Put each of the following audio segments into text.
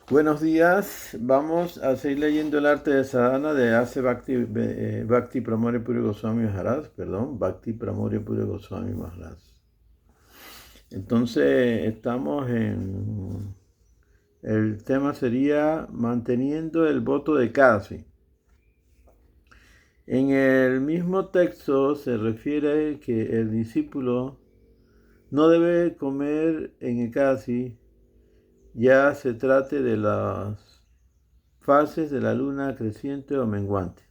Buenos días, vamos a seguir leyendo el arte de sadhana de Ase Bhakti Pramod Puri Goswami Maharaj, Bhakti Pramod Puri Goswami Maharaj. Entonces estamos el tema sería manteniendo el voto de Kasi. En el mismo texto se refiere que el discípulo no debe comer en Ekasi, ya se trate de las fases de la luna creciente o menguante.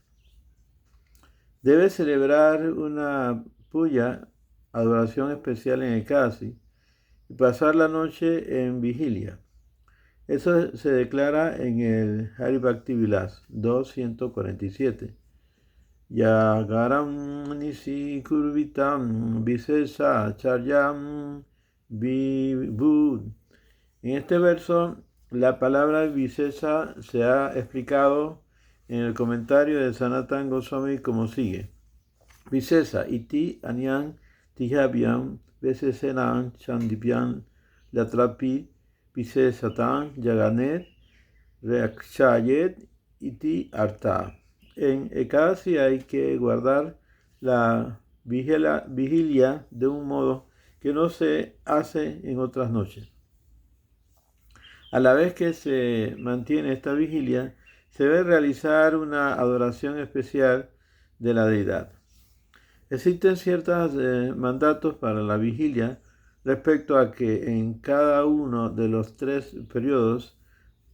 Debe celebrar una puya, adoración especial en Ekasi, y pasar la noche en vigilia. Eso se declara en el Hari Bhakti Vilas 247. Yagaram nisi kurvitam visesa charyam vibhud. En este verso, la palabra visesa se ha explicado en el comentario de Sanatan Goswami como sigue. Visesa iti anyang tihabyam vesesenam chandipyan latrapi visesatan yaganet reakshayet iti arta. En Ekasi hay que guardar la vigilia de un modo que no se hace en otras noches. A la vez que se mantiene esta vigilia, se debe realizar una adoración especial de la deidad. Existen ciertos mandatos para la vigilia respecto a que en cada uno de los 3 periodos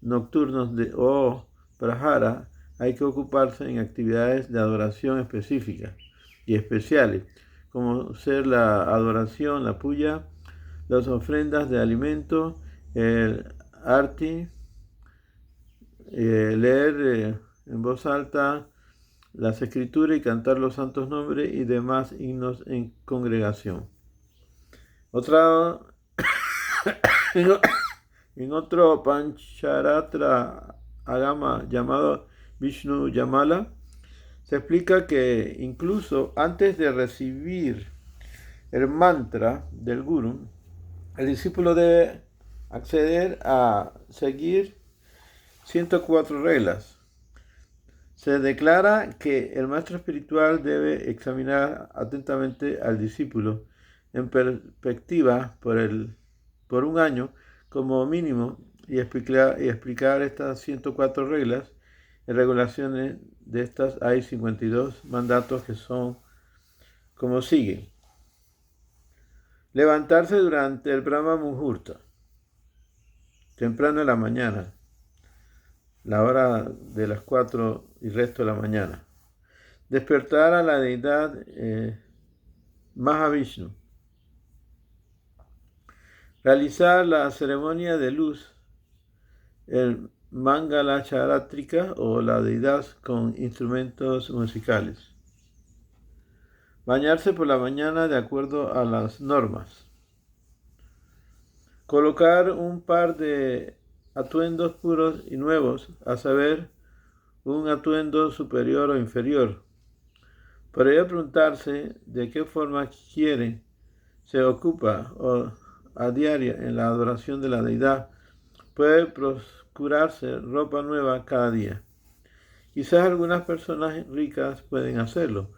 nocturnos o prahara hay que ocuparse en actividades de adoración específicas y especiales, como ser la adoración, la puya, las ofrendas de alimento, el arti, leer en voz alta las escrituras y cantar los santos nombres y demás himnos en congregación. En otro Pancharatra Agama llamado Vishnu Yamala, se explica que incluso antes de recibir el mantra del Guru, el discípulo debe acceder a seguir 104 reglas. Se declara que el maestro espiritual debe examinar atentamente al discípulo en perspectiva por un año como mínimo y explicar estas 104 reglas. En regulaciones de estas hay 52 mandatos que son como sigue. Levantarse durante el Brahma Muhurta, temprano en la mañana, la hora de las 4 y resto de la mañana. Despertar a la deidad Mahavishnu. Realizar la ceremonia de luz, el Mangala Charatrika o la deidad con instrumentos musicales. Bañarse por la mañana de acuerdo a las normas. Colocar un par de atuendos puros y nuevos, a saber, un atuendo superior o inferior. Por ello preguntarse de qué forma se ocupa a diario en la adoración de la deidad. Puede procurarse ropa nueva cada día. Quizás algunas personas ricas pueden hacerlo,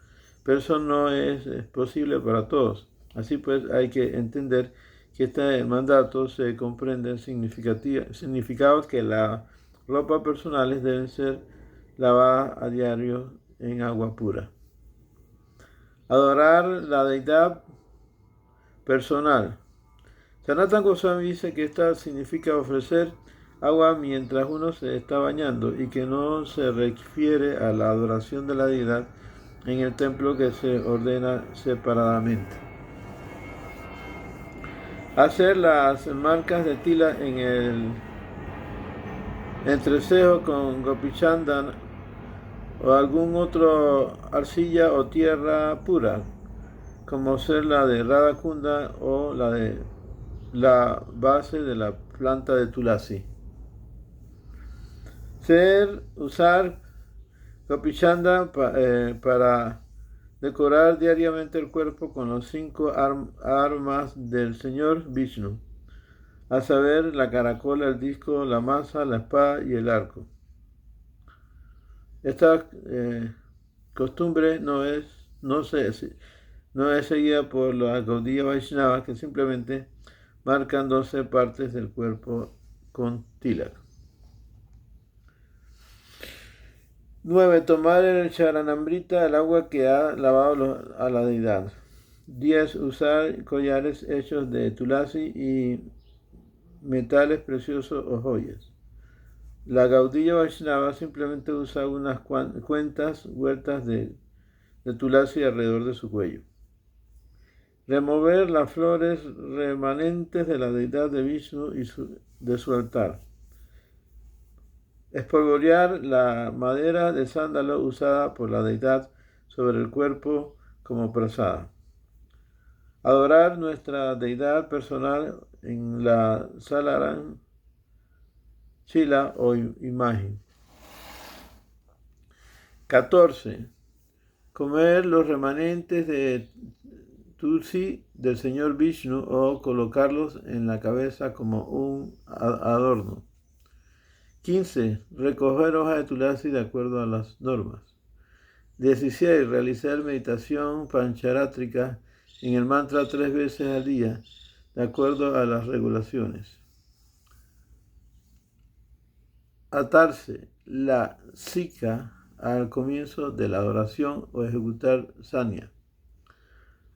pero eso no es posible para todos. Así pues, hay que entender que este mandato se comprende significados que las ropas personales deben ser lavadas a diario en agua pura. Adorar la deidad personal. Sanatan Goswami dice que esta significa ofrecer agua mientras uno se está bañando y que no se refiere a la adoración de la deidad en el templo que se ordena separadamente. Hacer las marcas de tila en el entrecejo con gopichandan o algún otro arcilla o tierra pura, como ser la de Radhakunda o la de la base de la planta de Tulasi. Usar Gopichanda para decorar diariamente el cuerpo con los 5 armas del Señor Vishnu. a saber, la caracola, el disco, la maza, la espada y el arco. Esta costumbre no es seguida por los Gaudiya Vaishnavas, que simplemente marcan 12 partes del cuerpo con tilak. 9. Tomar el charanamrita, el agua que ha lavado a la deidad. 10. Usar collares hechos de tulasi y metales preciosos o joyas. La Gaudiya Vaishnava simplemente usa unas cuentas vueltas de tulasi alrededor de su cuello. Remover las flores remanentes de la deidad de Vishnu y de su altar. Espolvorear la madera de sándalo usada por la deidad sobre el cuerpo como prasada. Adorar nuestra deidad personal en la Salaran Chila o imagen. 14. Comer los remanentes de tulsi del señor Vishnu o colocarlos en la cabeza como un adorno. 15. Recoger hojas de tulasi de acuerdo a las normas. 16. Realizar meditación pancharátrica en el mantra 3 veces al día, de acuerdo a las regulaciones. Atarse la sika al comienzo de la adoración o ejecutar sanya.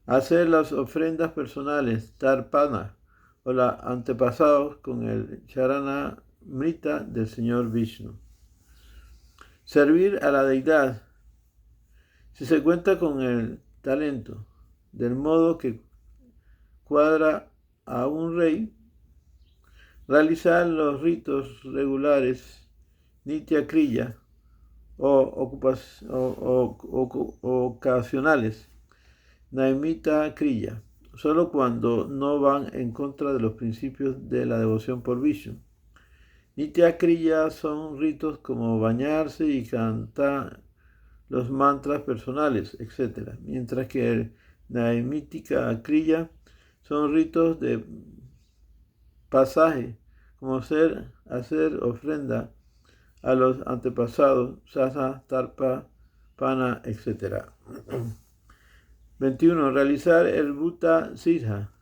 Hacer las ofrendas personales, tarpana, o los antepasados con el charanamrita del señor Vishnu. Servir a la deidad. Si se cuenta con el talento, del modo que cuadra a un rey, realizar los ritos regulares, nitya kriya, o ocasionales, naimita kriya, solo cuando no van en contra de los principios de la devoción por Vishnu. Nitya kriya son ritos como bañarse y cantar los mantras personales, etc. Mientras que el naimítica kriya son ritos de pasaje, como hacer ofrenda a los antepasados, sasa, tarpa, pana, etc. 21. Realizar el bhuta siddha,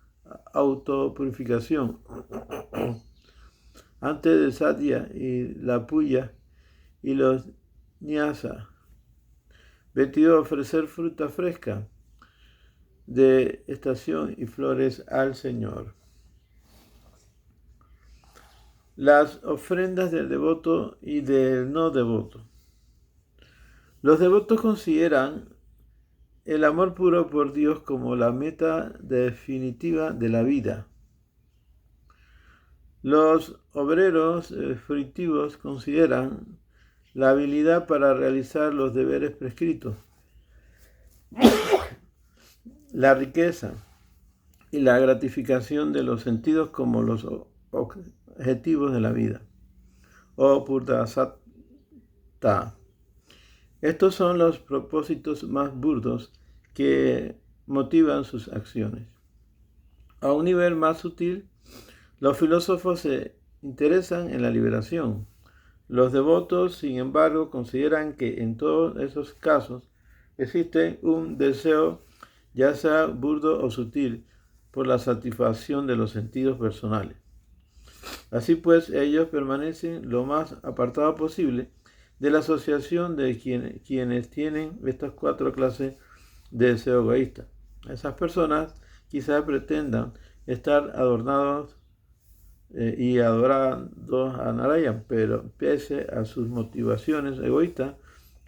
autopurificación, antes de sadhya y la puya y los nyasa. 22. Ofrecer fruta fresca de estación y flores al Señor. Las ofrendas del devoto y del no devoto. Los devotos consideran el amor puro por Dios como la meta definitiva de la vida. Los obreros fructivos consideran la habilidad para realizar los deberes prescritos, la riqueza y la gratificación de los sentidos como los objetivos de la vida, o purdasatta. Estos son los propósitos más burdos que motivan sus acciones. A un nivel más sutil, los filósofos se interesan en la liberación. Los devotos, sin embargo, consideran que en todos esos casos existe un deseo, ya sea burdo o sutil, por la satisfacción de los sentidos personales. Así pues, ellos permanecen lo más apartados posible de la asociación de quienes tienen estas 4 clases de deseo egoísta. Esas personas quizás pretendan estar adornados y adorando a Narayan, pero pese a sus motivaciones egoístas,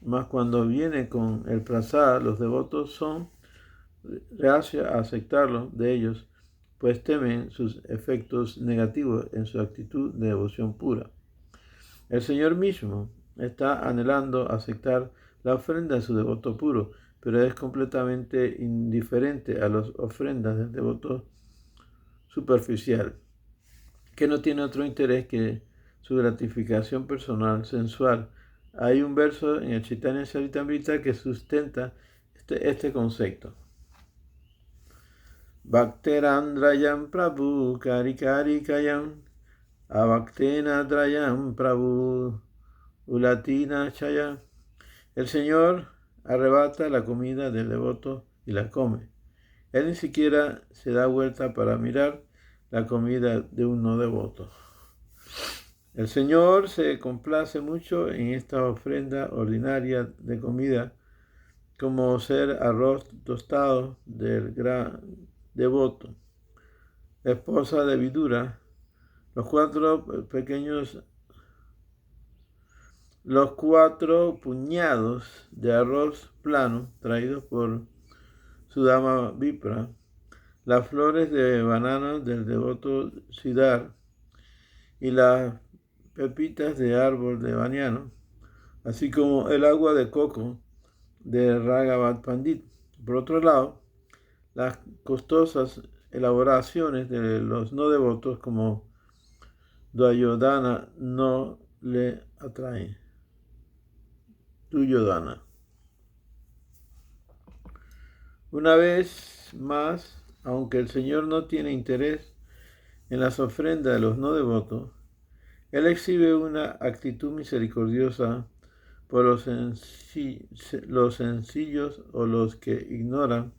más cuando viene con el prasada, los devotos son reacios a aceptarlo de ellos, pues temen sus efectos negativos en su actitud de devoción pura. El Señor mismo está anhelando aceptar la ofrenda de su devoto puro, pero es completamente indiferente a las ofrendas del devoto superficial, que no tiene otro interés que su gratificación personal, sensual. Hay un verso en el Chaitanya Charitamrita que sustenta este concepto. Bhakterandrayam Prabhu Karikarikayam Abhaktenadrayam Prabhu Ulatina Chaya. El Señor arrebata la comida del devoto y la come. Él ni siquiera se da vuelta para mirar la comida de un no devoto. El Señor se complace mucho en esta ofrenda ordinaria de comida, como ser arroz tostado del gran devoto, esposa de Vidura, los cuatro puñados de arroz plano traídos por su dama Vipra, las flores de banana del devoto Siddhar y las pepitas de árbol de baniano, así como el agua de coco de Raghavat Pandit. Por otro lado, las costosas elaboraciones de los no devotos como Duryodhana no le atraen. Duryodhana. Una vez más, aunque el Señor no tiene interés en las ofrendas de los no devotos, Él exhibe una actitud misericordiosa por los sencillos o los que ignoran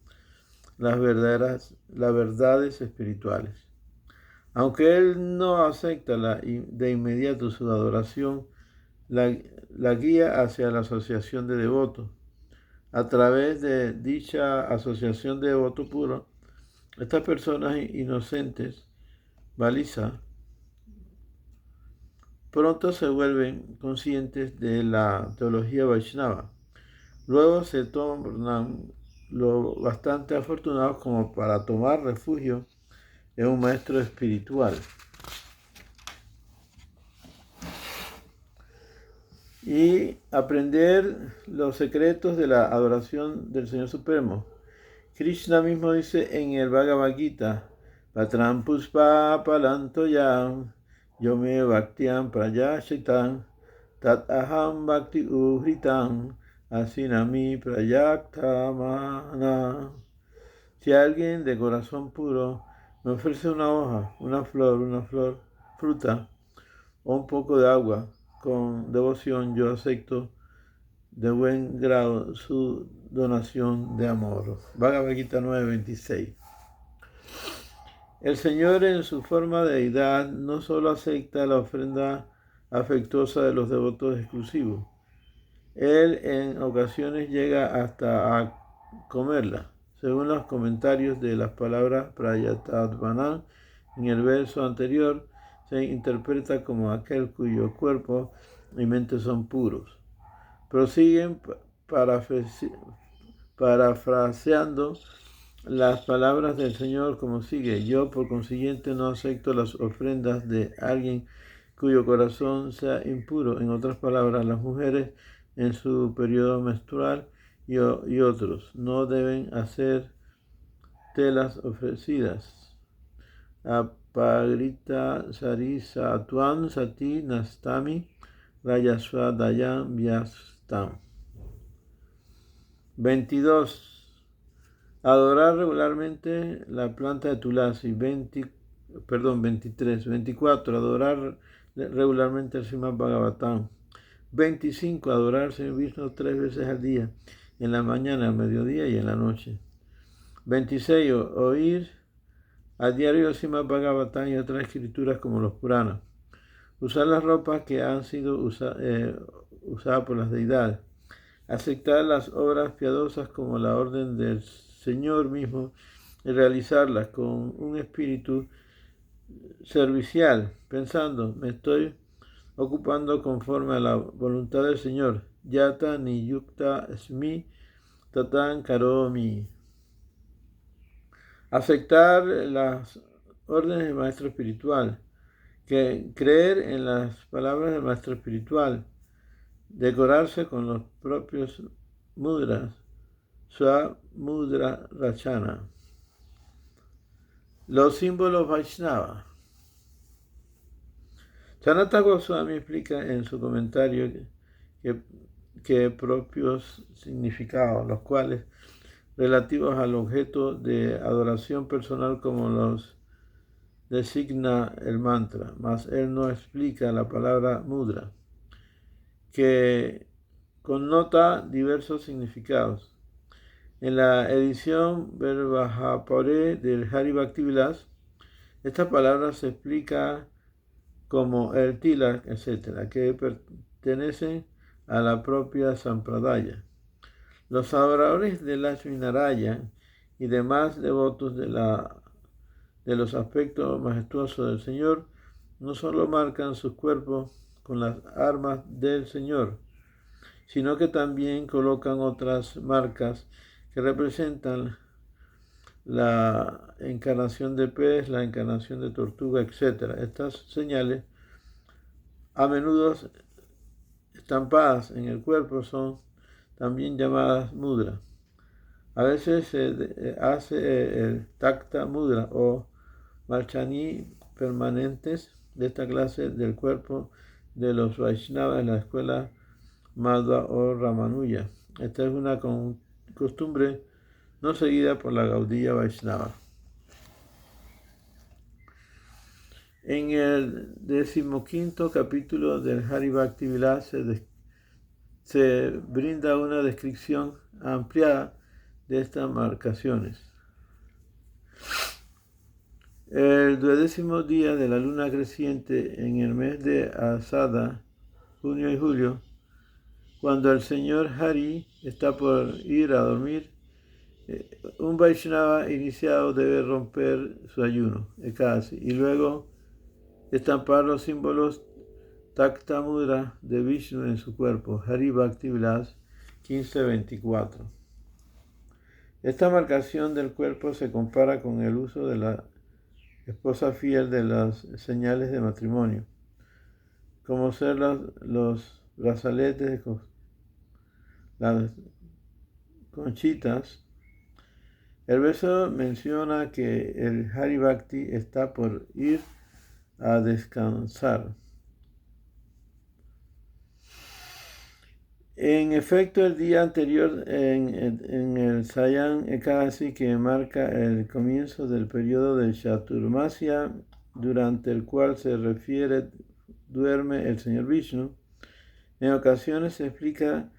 las verdades espirituales. Aunque Él no acepta de inmediato su adoración, la guía hacia la asociación de devotos. A través de dicha asociación de devoto puro, estas personas inocentes, Balisa, pronto se vuelven conscientes de la teología Vaishnava. Luego se tornan lo bastante afortunados como para tomar refugio en un maestro espiritual y aprender los secretos de la adoración del Señor Supremo. Krishna mismo dice en el Bhagavad Gita, Patram Puspa Palantoyam Yome Bhaktiam Prayashitam Tat Aham Bhakti Uhritam Asinami Prayaktamana. Si alguien de corazón puro me ofrece una hoja, una flor, fruta o un poco de agua, con devoción yo acepto de buen grado su donación de amor. Bhagavad Gita 9:26. El Señor en su forma de deidad no solo acepta la ofrenda afectuosa de los devotos exclusivos, Él en ocasiones llega hasta a comerla. Según los comentarios de las palabras Prayatadvana en el verso anterior, se interpreta como aquel cuyo cuerpo y mente son puros. Prosiguen parafraseando las palabras del Señor como sigue: yo por consiguiente no acepto las ofrendas de alguien cuyo corazón sea impuro. En otras palabras, las mujeres en su periodo menstrual y otros no deben hacer telas ofrecidas. Apagrita sarisa tuan sati nastami rayaswadayam vyastam. 22. Adorar regularmente la planta de Tulasi. 23. 24. Adorar regularmente el Srimad Bhagavatam. 25. Adorar al Señor Vishnu 3 veces al día, en la mañana, al mediodía y en la noche. 26. Oír a diario el Srimad Bhagavatam y otras escrituras como los Puranas. Usar las ropas que han sido usadas por las deidades. Aceptar las obras piadosas como la orden del Señor mismo y realizarlas con un espíritu servicial, pensando, me estoy ocupando conforme a la voluntad del Señor. Yata ni yukta esmi tatan karomi. Aceptar las órdenes del maestro espiritual, creer en las palabras del maestro espiritual, decorarse con los propios mudras, Swamudra Rachana. Los símbolos Vaishnava. Sanatana Goswami explica en su comentario que propios significados, los cuales relativos al objeto de adoración personal como los designa el mantra, mas él no explica la palabra mudra, que connota diversos significados. En la edición Verbajapare del Hari Bhakti-Vilas, esta palabra se explica como el tilak, etc., que pertenecen a la propia Sampradaya. Los adoradores de Lakshminarayana y demás devotos de los aspectos majestuosos del Señor no solo marcan sus cuerpos con las armas del Señor, sino que también colocan otras marcas que representan la encarnación de pez, la encarnación de tortuga, etc. Estas señales, a menudo estampadas en el cuerpo, son también llamadas mudra. A veces se hace el takta mudra o marchani permanentes de esta clase del cuerpo de los Vaishnavas en la escuela Madhva o Ramanuja. Esta es una costumbre no seguida por la Gaudiya Vaishnava. En el 15º capítulo del Hari Bhakti-Vilas se brinda una descripción ampliada de estas marcaciones. El 12º día de la luna creciente en el mes de Asada, junio y julio, cuando el señor Hari está por ir a dormir, un Vaishnava iniciado debe romper su ayuno, ekadasi, y luego estampar los símbolos Takta Mudra de Vishnu en su cuerpo, Hari Bhakti-Vilas 15:24. Esta marcación del cuerpo se compara con el uso de la esposa fiel de las señales de matrimonio, como ser los brazaletes, las conchitas. El verso menciona que el Hari Bhakti está por ir a descansar. En efecto, el día anterior en el Sayan Ekadasi, que marca el comienzo del periodo de Chaturmasya, durante el cual se refiere duerme el señor Vishnu, en ocasiones se explica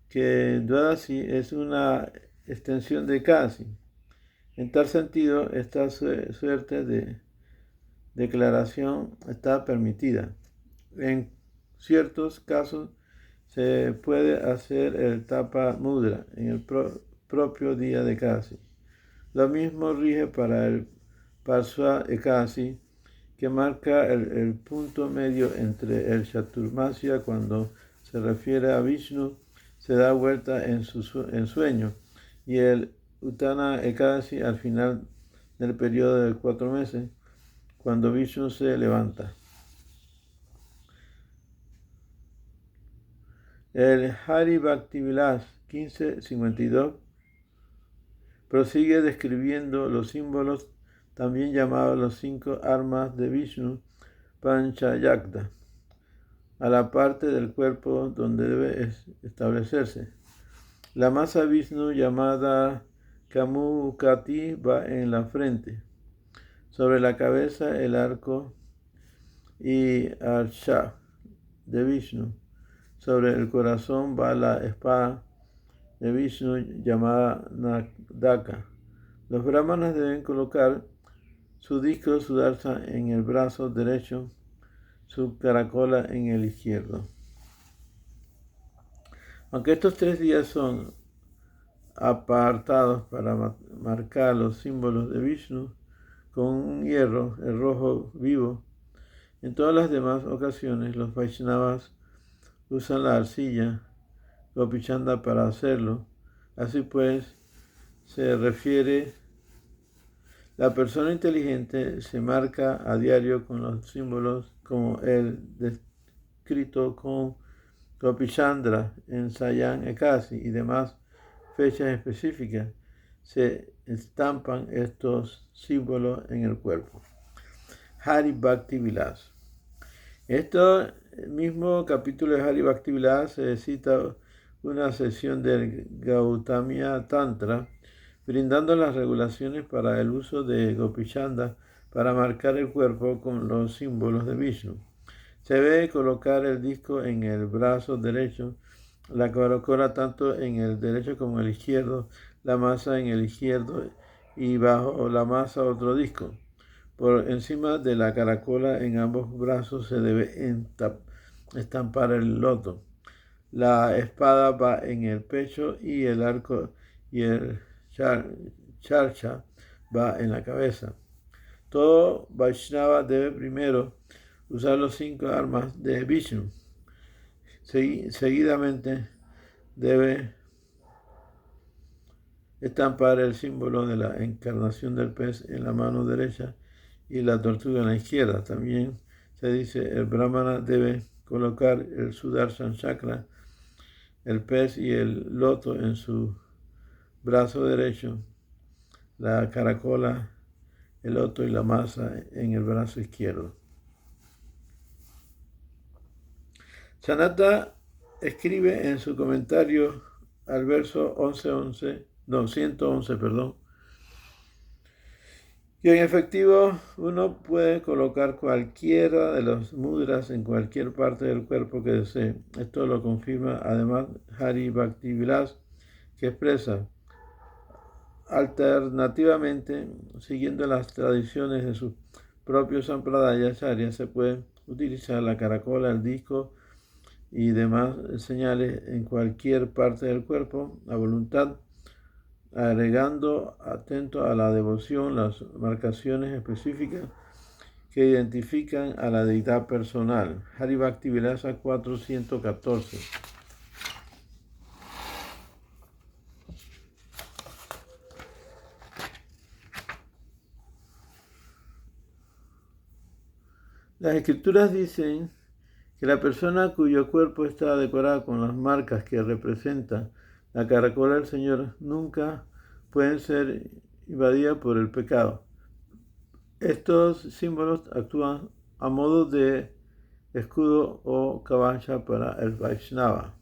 que Dwadasi es una extensión de Ekadasi. En tal sentido, esta suerte de declaración está permitida. En ciertos casos se puede hacer el tapa mudra en el propio día de Ekadasi. Lo mismo rige para el Parsva Ekadasi, que marca el punto medio entre el Chaturmasya cuando se refiere a Vishnu, se da vuelta en sueño, y el Uttana Ekadasi al final del periodo de 4 meses, cuando Vishnu se levanta. El Hari Bhakti-Vilas 15:52 prosigue describiendo los símbolos, también llamados los 5 armas de Vishnu, Panchayagda, a la parte del cuerpo donde debe establecerse. La masa Vishnu, llamada Kamukati, va en la frente. Sobre la cabeza el arco y Arsha de Vishnu. Sobre el corazón va la espada de Vishnu llamada Nagdaka. Los brahmanas deben colocar su disco Sudarsha en el brazo derecho, su caracola en el izquierdo. Aunque estos 3 días son apartados para marcar los símbolos de Vishnu con un hierro, el rojo vivo, en todas las demás ocasiones los Vaishnavas usan la arcilla Gopichanda para hacerlo. Así pues, se refiere, la persona inteligente se marca a diario con los símbolos como el descrito con Gopichandra en Sayan Ekadasi y demás fechas específicas. Se estampan estos símbolos en el cuerpo. Hari Bhakti-Vilas. Este mismo capítulo de Hari Bhakti-Vilas se cita una sesión del Gautamiya Tantra brindando las regulaciones para el uso de Gopichanda para marcar el cuerpo con los símbolos de Vishnu. Se debe colocar el disco en el brazo derecho, la caracola tanto en el derecho como en el izquierdo, la masa en el izquierdo y bajo la masa otro disco. Por encima de la caracola en ambos brazos se debe estampar el loto. La espada va en el pecho y el arco y el charcha va en la cabeza. Todo Vaishnava debe primero usar los 5 armas de Vishnu. Seguidamente debe estampar el símbolo de la encarnación del pez en la mano derecha y la tortuga en la izquierda. También se dice el brahmana debe colocar el Sudarshan Chakra, el pez y el loto en su brazo derecho, la caracola, el loto y la masa en el brazo izquierdo. Sanata escribe en su comentario al verso 111, que en efectivo uno puede colocar cualquiera de los mudras en cualquier parte del cuerpo que desee. Esto lo confirma además Hari Bhaktivilas, que expresa: alternativamente, siguiendo las tradiciones de sus propios sampradayacharya, se puede utilizar la caracola, el disco y demás señales en cualquier parte del cuerpo a voluntad, agregando, atento a la devoción, las marcaciones específicas que identifican a la deidad personal. Hari Bhakti Vilasa 414. Las escrituras dicen que la persona cuyo cuerpo está decorado con las marcas que representa la caracola del Señor nunca pueden ser invadidas por el pecado. Estos símbolos actúan a modo de escudo o kavasha para el Vaishnava.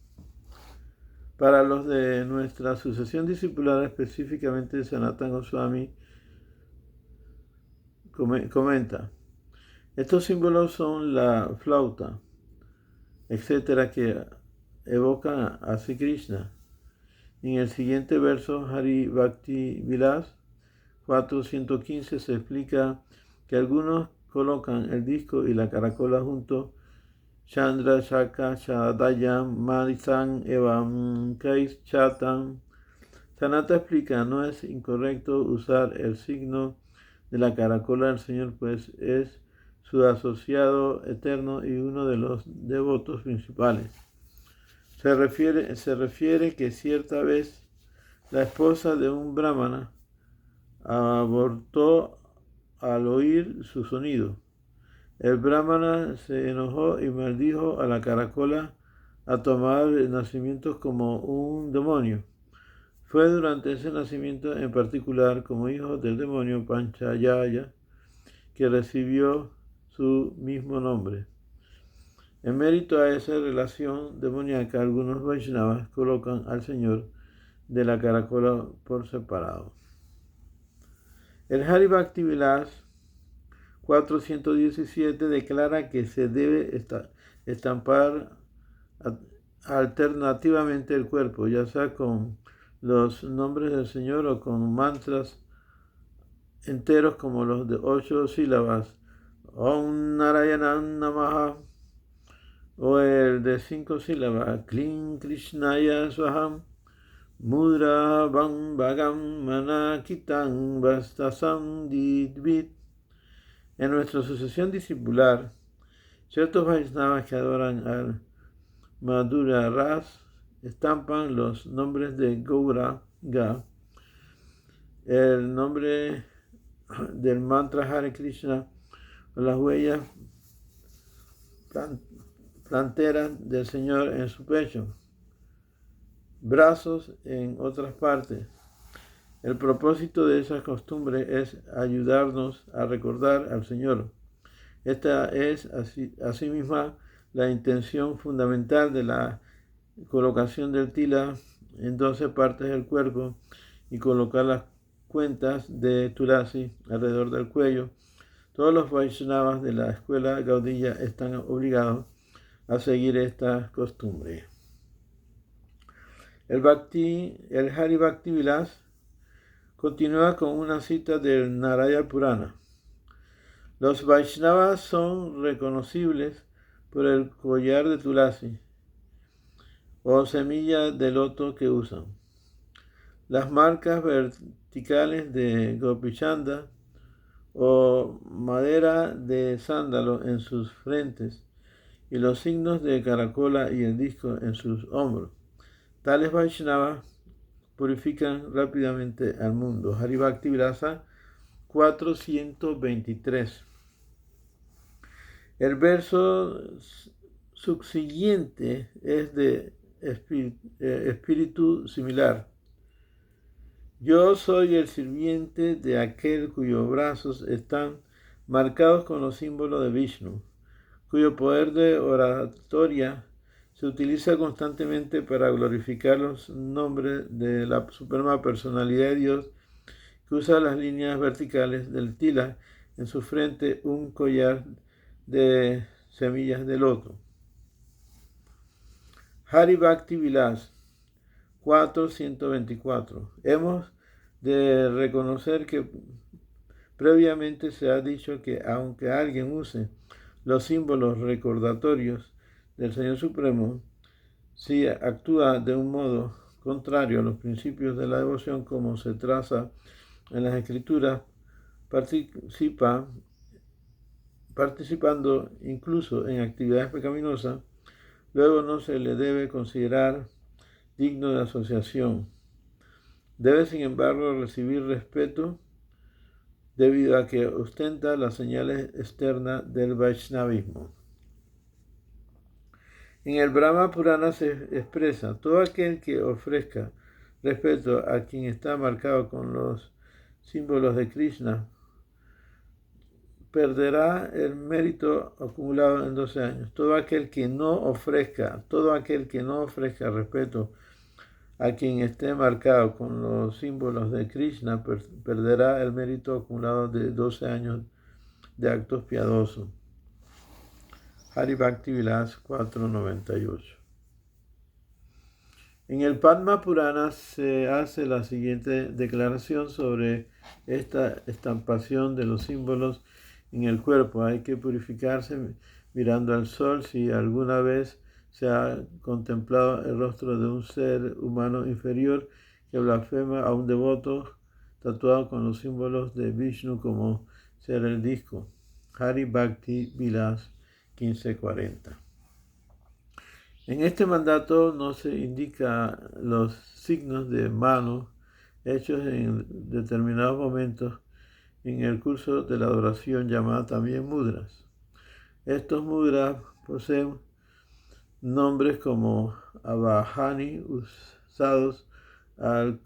Para los de nuestra sucesión discipular, específicamente Sanatana Goswami, comenta: estos símbolos son la flauta, etcétera, que evocan a Sri Krishna. En el siguiente verso, Hari Bhakti Vilas 415, se explica que algunos colocan el disco y la caracola juntos. Chandra Shaka Shadayam Marisan Evam Kais Chatam. Sanata explica: no es incorrecto usar el signo de la caracola del Señor, pues es su asociado eterno y uno de los devotos principales. Se refiere que cierta vez la esposa de un brahmana abortó al oír su sonido. El brahmana se enojó y maldijo a la caracola a tomar nacimientos como un demonio. Fue durante ese nacimiento en particular, como hijo del demonio Panchayaya, que recibió su mismo nombre. En mérito a esa relación demoníaca, algunos Vaishnavas colocan al Señor de la caracola por separado. El Hari Bhakti Vilas 417 declara que se debe estampar alternativamente el cuerpo, ya sea con los nombres del Señor o con mantras enteros como los de 8 sílabas, Om Narayanam Namaha, o el de 5 sílabas, Klim Krishnaya Swaham, Mudra Vam Bhagam Manakitam Vastasam Didvit. En nuestra sucesión discipular, ciertos Vaishnavas que adoran al Madhura Ras estampan los nombres de Gauranga, el nombre del mantra Hare Krishna o las huellas planteras del Señor en su pecho, brazos en otras partes. El propósito de esa costumbre es ayudarnos a recordar al Señor. Esta es asimismo la intención fundamental de la colocación del tila en 12 partes del cuerpo y colocar las cuentas de Tulasi alrededor del cuello. Todos los Vaishnavas de la escuela Gaudiya están obligados a seguir esta costumbre. El Hari Bhakti Vilas continúa con una cita del Narayana Purana. Los Vaishnavas son reconocibles por el collar de Tulasi o semilla de loto que usan. Las marcas verticales de Gopichanda o madera de sándalo en sus frentes y los signos de caracola y el disco en sus hombros. Tales Vaishnavas purifican rápidamente al mundo. Hari Bhakti Vilasa 423. El verso subsiguiente es de espíritu similar. Yo soy el sirviente de aquel cuyos brazos están marcados con los símbolos de Vishnu, cuyo poder de oratoria se utiliza constantemente para glorificar los nombres de la suprema personalidad de Dios, que usa las líneas verticales del tila en su frente, un collar de semillas de loto. Hari Bhakti Vilas 424. Hemos de reconocer que previamente se ha dicho que aunque alguien use los símbolos recordatorios del Señor Supremo, si actúa de un modo contrario a los principios de la devoción como se traza en las Escrituras, participando incluso en actividades pecaminosas, luego no se le debe considerar digno de asociación. Debe, sin embargo, recibir respeto debido a que ostenta las señales externas del Vaishnavismo. En el Brahma Purana se expresa: todo aquel que ofrezca respeto a quien está marcado con los símbolos de Krishna perderá el mérito acumulado en 12 años. Todo aquel que no ofrezca respeto a quien esté marcado con los símbolos de Krishna perderá el mérito acumulado de 12 años de actos piadosos. Hari Bhakti Vilas 498. En el Padma Purana se hace la siguiente declaración sobre esta estampación de los símbolos en el cuerpo. Hay que purificarse mirando al sol. Si alguna vez se ha contemplado el rostro de un ser humano inferior que blasfema a un devoto tatuado con los símbolos de Vishnu como ser el disco. Hari Bhakti Vilas 1540. En este mandato no se indica los signos de mano hechos en determinados momentos en el curso de la adoración, llamada también mudras. Estos mudras poseen nombres como Avahani, usados al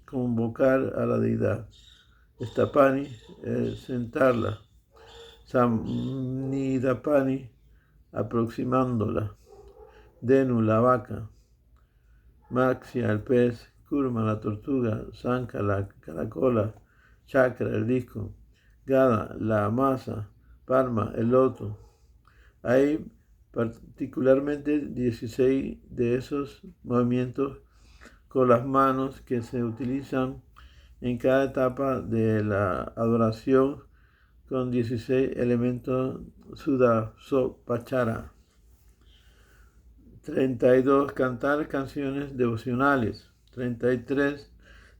convocar a la deidad; Stapani, sentarla; Samnidapani, aproximándola; Denu, la vaca; Maxia, el pez; Kurma, la tortuga; Sankha, la caracola; Chakra, el disco; Gada, la masa; Parma, el loto. Hay particularmente 16 de esos movimientos con las manos que se utilizan en cada etapa de la adoración, con 16 elementos Sudasopachara. 32. Cantar canciones devocionales. 33.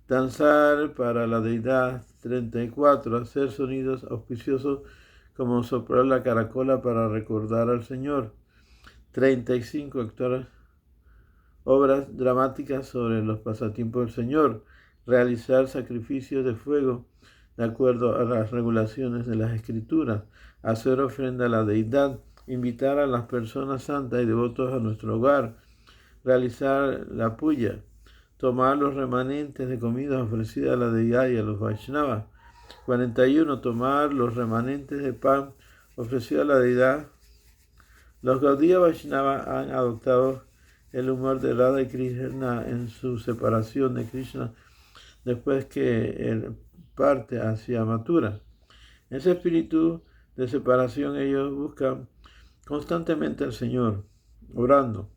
Danzar para la deidad. 34. Hacer sonidos auspiciosos como soplar la caracola para recordar al Señor. 35. Actuar obras dramáticas sobre los pasatiempos del Señor. Realizar sacrificios de fuego de acuerdo a las regulaciones de las Escrituras. Hacer ofrenda a la deidad. Invitar a las personas santas y devotos a nuestro hogar. Realizar la puya. Tomar los remanentes de comida ofrecida a la deidad y a los Vaishnavas. 41. Tomar los remanentes de pan ofrecido a la deidad. Los Gaudiya Vaishnavas han adoptado el humor de Radha y Krishna en su separación de Krishna después que el parte hacia Mathura. En ese espíritu de separación ellos buscan constantemente al Señor, orando.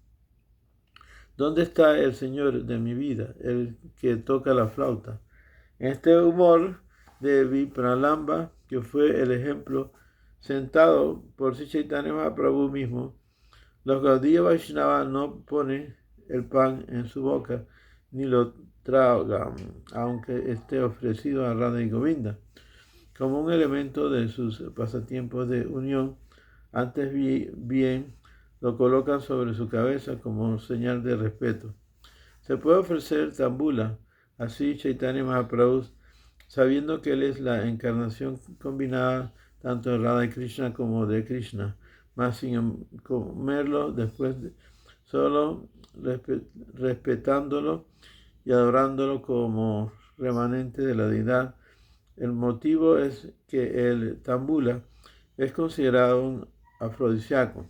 ¿Dónde está el Señor de mi vida, el que toca la flauta? En este humor de Vipralambha, que fue el ejemplo sentado por Sri Chaitanya Mahaprabhu mismo, los Gaudiya Vaishnava no ponen el pan en su boca ni lo tragan, aunque esté ofrecido a Radha y Govinda, como un elemento de sus pasatiempos de unión. Antes bien lo colocan sobre su cabeza como señal de respeto. Se puede ofrecer tambula, así Chaitanya Mahaprabhu, sabiendo que él es la encarnación combinada tanto de Radha y Krishna como de Krishna, mas sin comerlo después, solo respetándolo y adorándolo como remanente de la deidad. El motivo es que el tambula es considerado un afrodisíaco.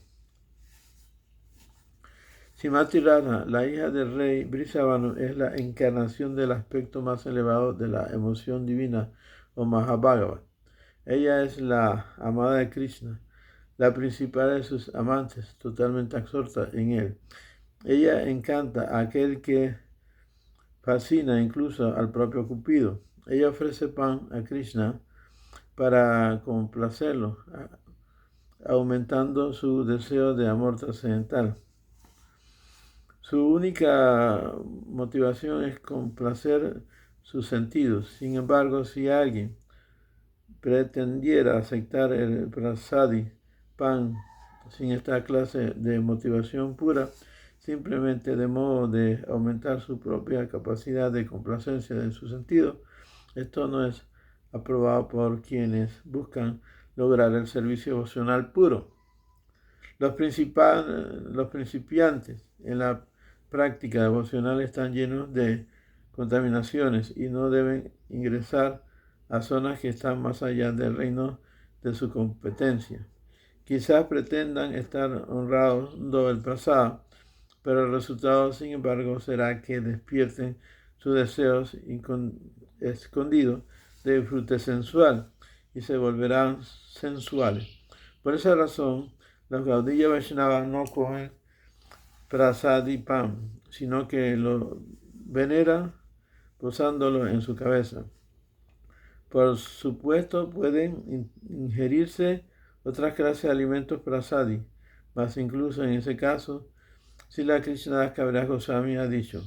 Srimati Radha, la hija del rey Brisabhanu, es la encarnación del aspecto más elevado de la emoción divina o Mahabhagavat. Ella es la amada de Krishna, la principal de sus amantes, totalmente absorta en él. Ella encanta a aquel que fascina incluso al propio Cupido. Ella ofrece pan a Krishna para complacerlo, aumentando su deseo de amor trascendental. Su única motivación es complacer sus sentidos. Sin embargo, si alguien pretendiera aceptar el prasadi, pan, sin esta clase de motivación pura, simplemente de modo de aumentar su propia capacidad de complacencia de su sentido, esto no es aprobado por quienes buscan lograr el servicio devocional puro. Los principiantes en la práctica devocional están llenos de contaminaciones y no deben ingresar a zonas que están más allá del reino de su competencia. Quizás pretendan estar honrando el pasado, pero el resultado, sin embargo, será que despierten sus deseos escondidos de disfrute sensual y se volverán sensuales. Por esa razón, los Gaudiya Vaishnava no cogen prasadi pan, sino que lo veneran posándolo en su cabeza. Por supuesto, pueden ingerirse otras clases de alimentos prasadi, mas incluso en ese caso, Srila Krishnadas Kaviraj Goswami ha dicho: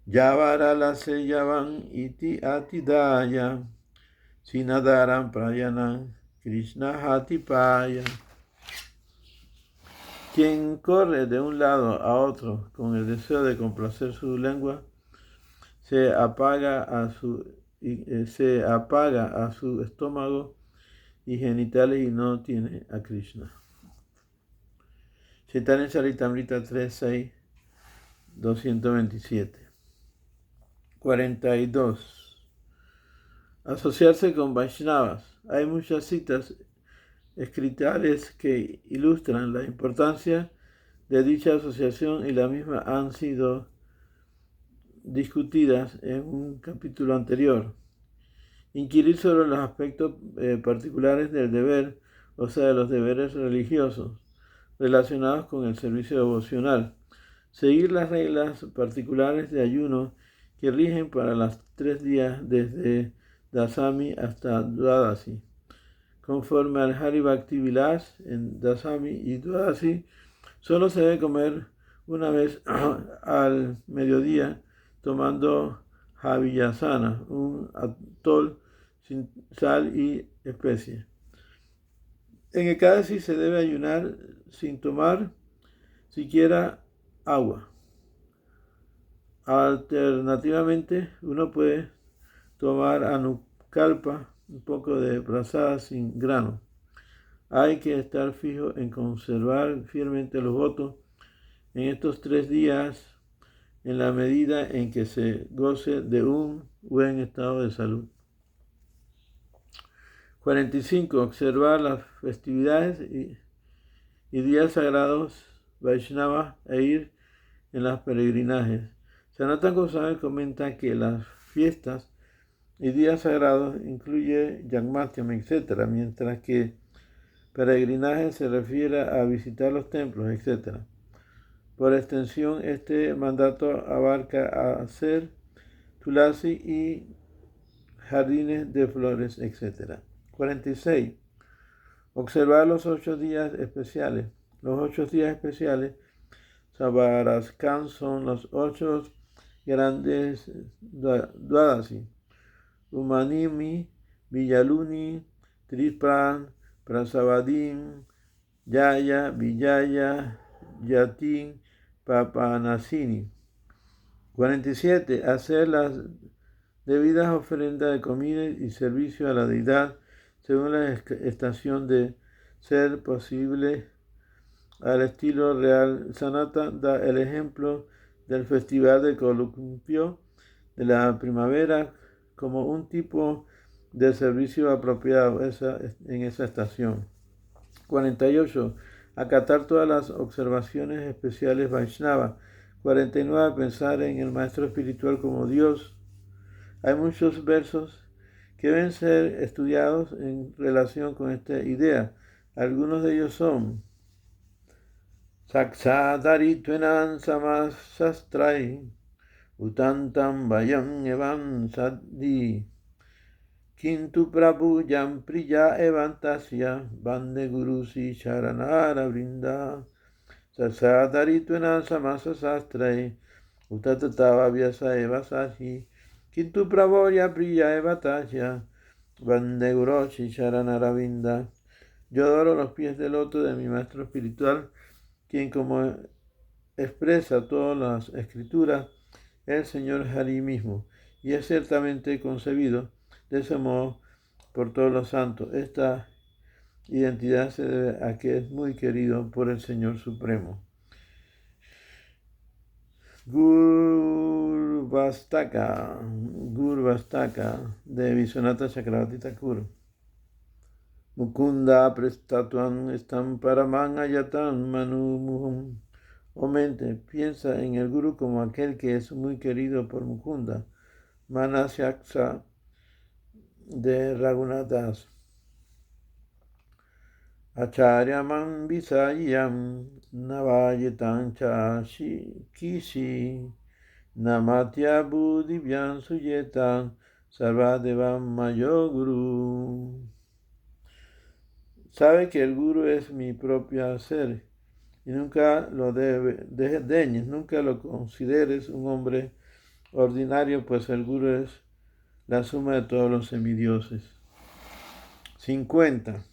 Yavarala se yavan iti atidaya, sinadaram prayanam Krishna hatipaya. Quien corre de un lado a otro con el deseo de complacer su lengua, se apaga a su estómago y genitales y no tiene a Krishna. Chaitanya Charitamrita 3.6, 227. 42. Asociarse con Vaishnavas. Hay muchas citas escritales que ilustran la importancia de dicha asociación y las mismas han sido discutidas en un capítulo anterior. Inquirir sobre los aspectos particulares del deber, o sea, de los deberes religiosos relacionados con el servicio devocional. Seguir las reglas particulares de ayuno que rigen para los 3 días desde Dasami hasta Dwadasi. Conforme al Hari Bhakti Vilas, en Dasami y Dwadasi, solo se debe comer una vez al mediodía, tomando Haviyasana, un atol sin sal y especies. En Ekadasi se debe ayunar sin tomar siquiera agua. Alternativamente, uno puede tomar anukalpa, un poco de prasada sin grano. Hay que estar fijo en conservar fielmente los votos en estos 3 días en la medida en que se goce de un buen estado de salud. 45. Observar las festividades y días sagrados Vaishnava e ir en las peregrinajes. Sanatana Goswami comenta que las fiestas y días sagrados incluye Janmatyam, etc., mientras que peregrinaje se refiere a visitar los templos, etc. Por extensión, este mandato abarca a hacer tulasi y jardines de flores, etc. 46. Observar los 8 días especiales. Los 8 días especiales, Sabaraskan, son los 8 grandes Dwadasi. Umanimi, Villaluni, Tripran, Prasavadim, Yaya, Vijaya, Yatin, Papanasini. 47. Hacer las debidas ofrendas de comida y servicio a la deidad según la estación de ser posible al estilo real. Sanatana da el ejemplo del festival de columpio de la primavera como un tipo de servicio apropiado en esa estación. 48. Acatar todas las observaciones especiales Vaishnava. 49. Pensar en el maestro espiritual como Dios. Hay muchos versos que deben ser estudiados en relación con esta idea. Algunos de ellos son Saksadari Tvenan Samasastrai Utantam Vayam Evan Saddi Kintu Prabhu Yam Priya Evantasya Bande Gurusi Charanara Vrinda Saksadari Tvenan Samasastrai Utatava Vyasa Evasashi Kintu Prabhu Priya Evantasya Bande Gurusi Charanara Vrinda. Yo adoro los pies del loto de mi maestro espiritual, quien como expresa todas las escrituras, es el Señor Hari mismo, y es ciertamente concebido de ese modo por todos los santos. Esta identidad se debe a que es muy querido por el Señor Supremo. Gurvastaka de Vishwanatha Chakravarti Thakur. Mukunda prestatuan estam paraman ayatan manumuhum. Oh mente, piensa en el Guru como aquel que es muy querido por Mukunda. Manasyaksa de Raghunath Das. Acharyaman visayam navayetan cha kishi namatya buddhivyan suyetan sarvadevam mayo guru. Sabe que el Guru es mi propio ser y nunca lo desdeñes, nunca lo consideres un hombre ordinario, pues el Guru es la suma de todos los semidioses. 50.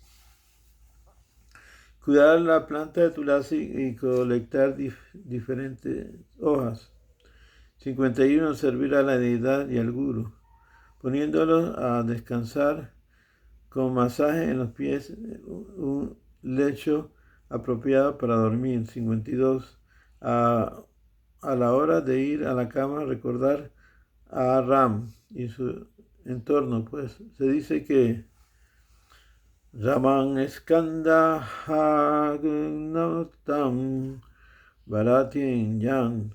Cuidar la planta de tulasi y colectar diferentes hojas. 51. Servir a la deidad y al Guru, poniéndolos a descansar con masaje en los pies, un lecho apropiado para dormir. 52. A la hora de ir a la cama, recordar a Ram y su entorno, pues se dice que Raman Skanda Hagnotam Bharatin Yan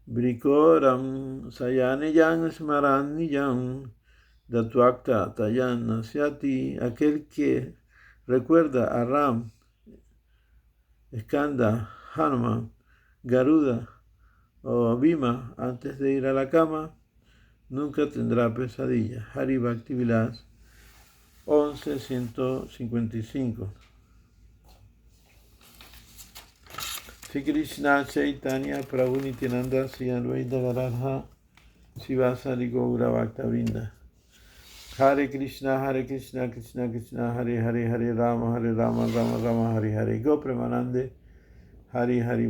Brikoram Sayaniyan Smaraniyan Datuakta Tayan Nasyati. Aquel que recuerda a Ram, Skanda, Hanuman, Garuda o Bhima antes de ir a la cama, nunca tendrá pesadilla. Hari Bhakti Vilas 11.155. Sri Krishna Chaitanya Prabhu Nityananda Sri Advaita Gadadhara Sivasari Gaura Bhakta Vrinda. Hare Krishna, Krishna Krishna, Hare Hare, Hare Rama, Rama Rama, Hare Hare. Go Premanande, Hari Hari.